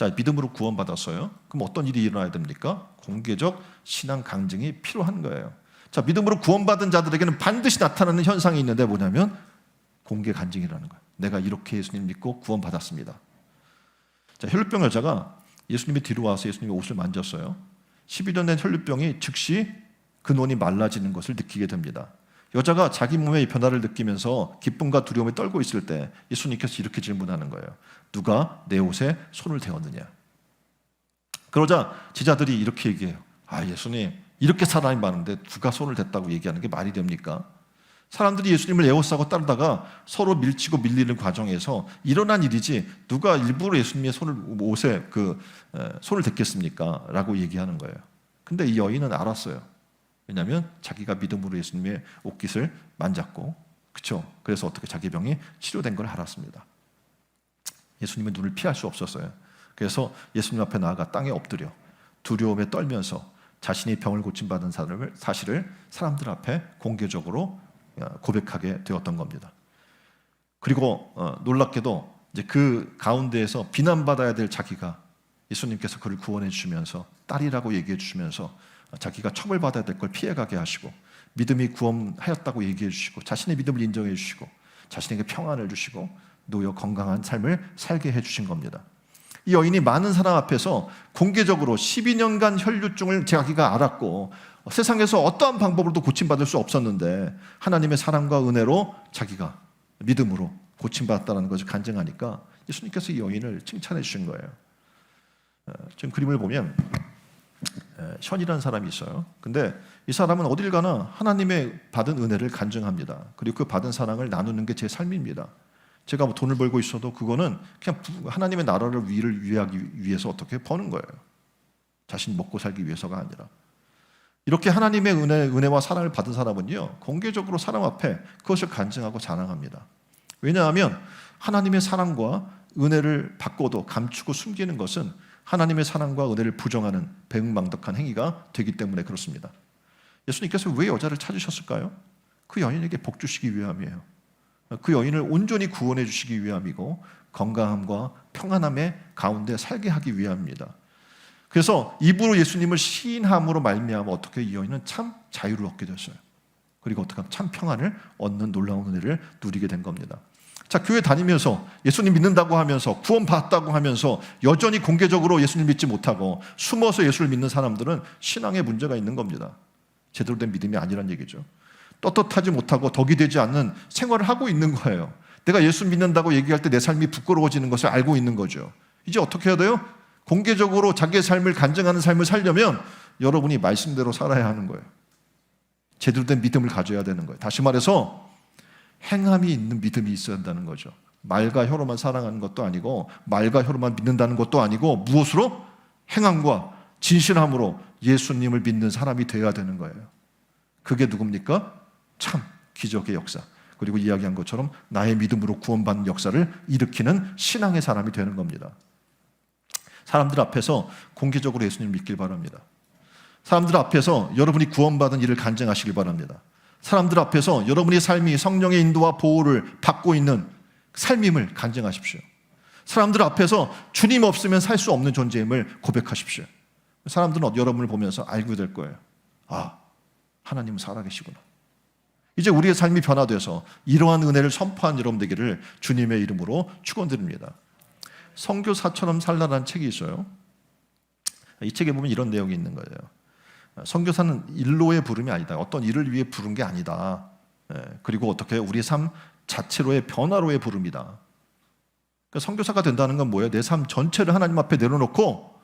자, 믿음으로 구원받았어요. 그럼 어떤 일이 일어나야 됩니까? 공개적 신앙 강증이 필요한 거예요. 자, 믿음으로 구원받은 자들에게는 반드시 나타나는 현상이 있는데 뭐냐면 공개 간증이라는 거예요. 내가 이렇게 예수님 믿고 구원받았습니다. 자, 혈루병 여자가 예수님이 뒤로 와서 예수님의 옷을 만졌어요. 12년 된 혈루병이 즉시 근원이 말라지는 것을 느끼게 됩니다. 여자가 자기 몸의 변화를 느끼면서 기쁨과 두려움에 떨고 있을 때 예수님께서 이렇게 질문하는 거예요. 누가 내 옷에 손을 대었느냐? 그러자 제자들이 이렇게 얘기해요. 아, 예수님, 이렇게 사람이 많은데 누가 손을 댔다고 얘기하는 게 말이 됩니까? 사람들이 예수님을 에워싸고 따르다가 서로 밀치고 밀리는 과정에서 일어난 일이지 누가 일부러 예수님의 옷에 손을 댔겠습니까? 라고 얘기하는 거예요. 근데 이 여인은 알았어요. 왜냐하면 자기가 믿음으로 예수님의 옷깃을 만졌고, 그렇죠? 그래서 어떻게 자기 병이 치료된 걸 알았습니다. 예수님의 눈을 피할 수 없었어요. 그래서 예수님 앞에 나아가 땅에 엎드려 두려움에 떨면서 자신이 병을 고침받은 사실을 사람들 앞에 공개적으로 고백하게 되었던 겁니다. 그리고 놀랍게도 이제 그 가운데에서 비난받아야 될 자기가 예수님께서 그를 구원해 주시면서 딸이라고 얘기해 주시면서 자기가 처벌받아야 될 걸 피해가게 하시고 믿음이 구원하였다고 얘기해 주시고 자신의 믿음을 인정해 주시고 자신에게 평안을 주시고 노여 건강한 삶을 살게 해 주신 겁니다. 이 여인이 많은 사람 앞에서 공개적으로 12년간 혈류증을 자기가 알았고 세상에서 어떠한 방법으로도 고침받을 수 없었는데 하나님의 사랑과 은혜로 자기가 믿음으로 고침받았다는 것을 간증하니까 예수님께서 이 여인을 칭찬해 주신 거예요. 지금 그림을 보면 션이라는 사람이 있어요. 근데 이 사람은 어딜 가나 하나님의 받은 은혜를 간증합니다. 그리고 그 받은 사랑을 나누는 게 제 삶입니다. 제가 뭐 돈을 벌고 있어도 그거는 그냥 하나님의 나라를 위하기 위해서 어떻게 버는 거예요. 자신 먹고 살기 위해서가 아니라. 이렇게 하나님의 은혜와 사랑을 받은 사람은요, 공개적으로 사람 앞에 그것을 간증하고 자랑합니다. 왜냐하면 하나님의 사랑과 은혜를 받고도 감추고 숨기는 것은 하나님의 사랑과 은혜를 부정하는 배은망덕한 행위가 되기 때문에 그렇습니다. 예수님께서 왜 여자를 찾으셨을까요? 그 여인에게 복 주시기 위함이에요. 그 여인을 온전히 구원해 주시기 위함이고 건강함과 평안함의 가운데 살게 하기 위함입니다. 그래서 입으로 예수님을 시인함으로 말미암아 어떻게 이 여인은 참 자유를 얻게 됐어요. 그리고 어떻게 하면 참 평안을 얻는 놀라운 은혜를 누리게 된 겁니다. 자, 교회 다니면서 예수님 믿는다고 하면서 구원받았다고 하면서 여전히 공개적으로 예수님 믿지 못하고 숨어서 예수를 믿는 사람들은 신앙에 문제가 있는 겁니다. 제대로 된 믿음이 아니란 얘기죠. 떳떳하지 못하고 덕이 되지 않는 생활을 하고 있는 거예요. 내가 예수 믿는다고 얘기할 때 내 삶이 부끄러워지는 것을 알고 있는 거죠. 이제 어떻게 해야 돼요? 공개적으로 자기의 삶을 간증하는 삶을 살려면 여러분이 말씀대로 살아야 하는 거예요. 제대로 된 믿음을 가져야 되는 거예요. 다시 말해서 행함이 있는 믿음이 있어야 한다는 거죠. 말과 혀로만 사랑하는 것도 아니고 말과 혀로만 믿는다는 것도 아니고 무엇으로? 행함과 진실함으로 예수님을 믿는 사람이 되어야 되는 거예요. 그게 누굽니까? 참 기적의 역사, 그리고 이야기한 것처럼 나의 믿음으로 구원받는 역사를 일으키는 신앙의 사람이 되는 겁니다. 사람들 앞에서 공개적으로 예수님을 믿길 바랍니다. 사람들 앞에서 여러분이 구원받은 일을 간증하시길 바랍니다. 사람들 앞에서 여러분의 삶이 성령의 인도와 보호를 받고 있는 삶임을 간증하십시오. 사람들 앞에서 주님 없으면 살 수 없는 존재임을 고백하십시오. 사람들은 여러분을 보면서 알게 될 거예요. 아, 하나님은 살아계시구나. 이제 우리의 삶이 변화돼서 이러한 은혜를 선포한 여러분 되기를 주님의 이름으로 축원드립니다. 선교사처럼 살라라는 책이 있어요. 이 책에 보면 이런 내용이 있는 거예요. 선교사는 일로의 부름이 아니다. 어떤 일을 위해 부른 게 아니다. 그리고 어떻게 우리의 삶 자체로의 변화로의 부름이다. 그러니까 선교사가 된다는 건 뭐예요? 내 삶 전체를 하나님 앞에 내려놓고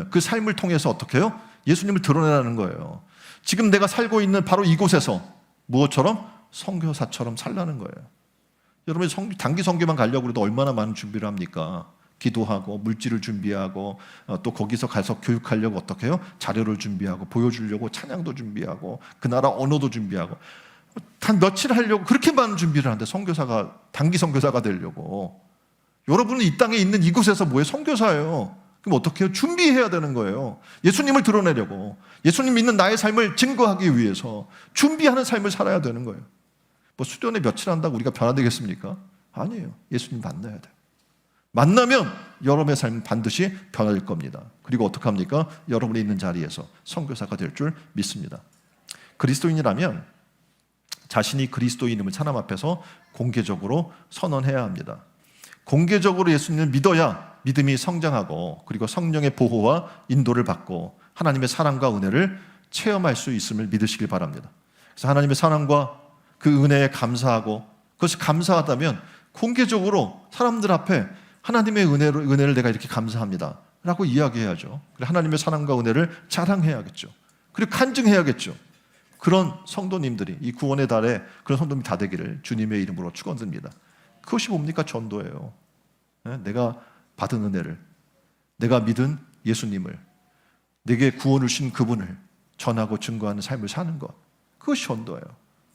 그 삶을 통해서 어떻게 해요? 예수님을 드러내라는 거예요. 지금 내가 살고 있는 바로 이곳에서 무엇처럼? 선교사처럼 살라는 거예요. 여러분이 단기 선교만 가려고 해도 얼마나 많은 준비를 합니까? 기도하고 물질을 준비하고 또 거기서 가서 교육하려고 어떻게 해요? 자료를 준비하고 보여주려고 찬양도 준비하고 그 나라 언어도 준비하고 단 며칠 하려고 그렇게 많은 준비를 하는데 단기 선교사가 되려고. 여러분은 이 땅에 있는 이곳에서 뭐예요? 선교사예요. 그럼 어떻게 해요? 준비해야 되는 거예요. 예수님을 드러내려고, 예수님 믿는 나의 삶을 증거하기 위해서 준비하는 삶을 살아야 되는 거예요. 뭐 수련회 며칠 한다고 우리가 변화되겠습니까? 아니에요. 예수님 만나야 돼요. 만나면 여러분의 삶은 반드시 변화될 겁니다. 그리고 어떡합니까? 여러분이 있는 자리에서 선교사가 될 줄 믿습니다. 그리스도인이라면 자신이 그리스도인임을 하나님 앞에서 공개적으로 선언해야 합니다. 공개적으로 예수님을 믿어야 믿음이 성장하고 그리고 성령의 보호와 인도를 받고 하나님의 사랑과 은혜를 체험할 수 있음을 믿으시길 바랍니다. 그래서 하나님의 사랑과 그 은혜에 감사하고 그것이 감사하다면 공개적으로 사람들 앞에 하나님의 은혜를 내가 이렇게 감사합니다 라고 이야기해야죠. 하나님의 사랑과 은혜를 자랑해야겠죠. 그리고 간증해야겠죠. 그런 성도님들이 이 구원의 달에 그런 성도님이 다 되기를 주님의 이름으로 축원드립니다. 그것이 뭡니까? 전도예요. 내가 받은 은혜를, 내가 믿은 예수님을, 내게 구원을 주신 그분을 전하고 증거하는 삶을 사는 것, 그것이 전도예요.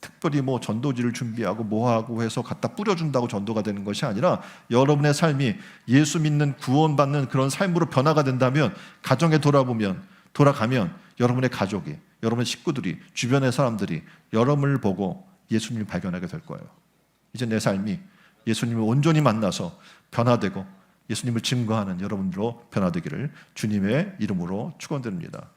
특별히 뭐 전도지를 준비하고 뭐하고 해서 갖다 뿌려준다고 전도가 되는 것이 아니라 여러분의 삶이 예수 믿는 구원받는 그런 삶으로 변화가 된다면 가정에 돌아가면 여러분의 가족이, 여러분의 식구들이, 주변의 사람들이 여러분을 보고 예수님을 발견하게 될 거예요. 이제 내 삶이 예수님을 온전히 만나서 변화되고 예수님을 증거하는 여러분들로 변화되기를 주님의 이름으로 축원드립니다.